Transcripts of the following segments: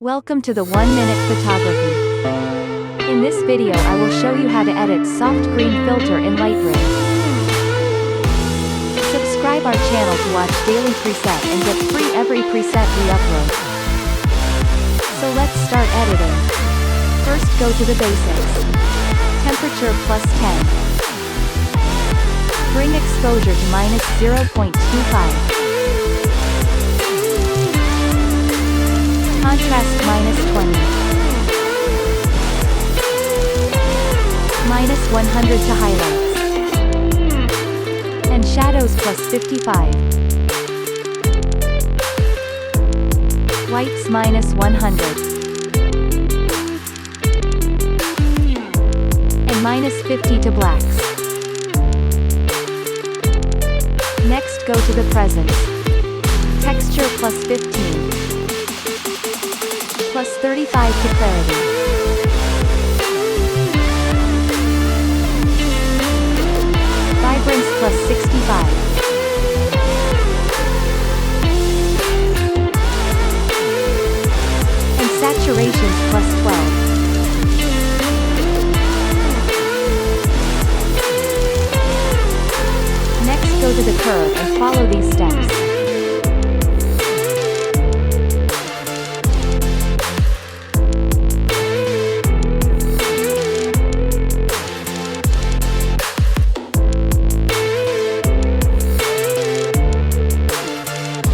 Welcome to the 1-Minute Photography. In this video I will show you how to edit soft green filter in Lightroom. Subscribe our channel to watch daily preset and get free every preset we upload. So let's start editing. First go to the basics. Temperature +10. Bring exposure to -0.25. Contrast -20. -100 to highlights. And shadows +55. Whites -100. And -50 to blacks. Next go to the presence. Texture +15. +35 to clarity. Vibrance +65. And saturations +12. Next go to the curve and follow these steps.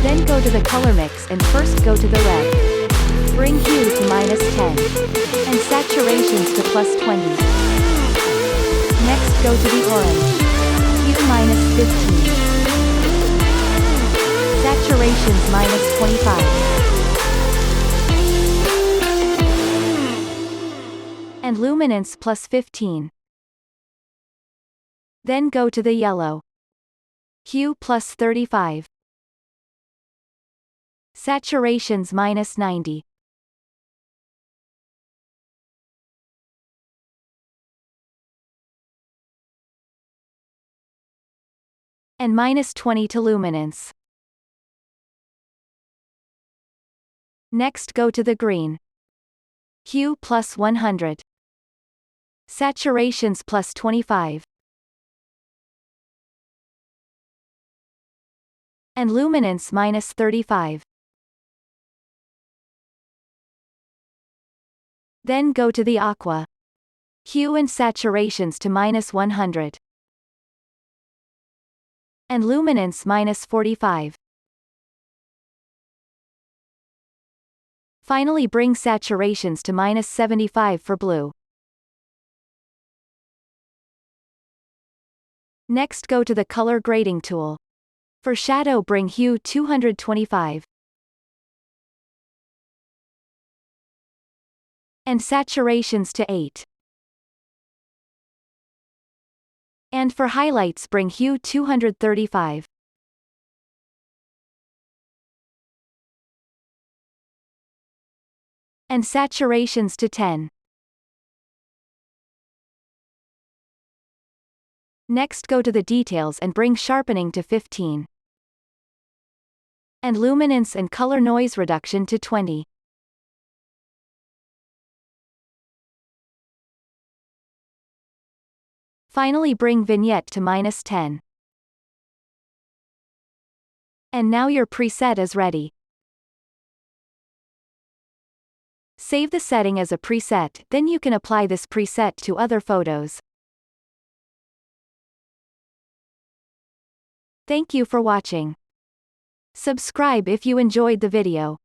Then go to the color mix and first go to the red. Bring hue to -10. And saturations to +20. Next go to the orange. Hue -15. Saturations -25. And luminance +15. Then go to the yellow. Hue +35. Saturations -90. And -20 to luminance. Next go to the green. Hue +100. Saturations +25. And luminance -35. Then go to the aqua. Hue and saturations to -100. And luminance -45. Finally bring saturations to -75 for blue. Next go to the color grading tool. For shadow bring hue 225. And saturations to 8. And for highlights bring hue 235. And saturations to 10. Next go to the details and bring sharpening to 15. And luminance and color noise reduction to 20. Finally bring vignette to -10. And now your preset is ready. Save the setting as a preset, then you can apply this preset to other photos. Thank you for watching. Subscribe if you enjoyed the video.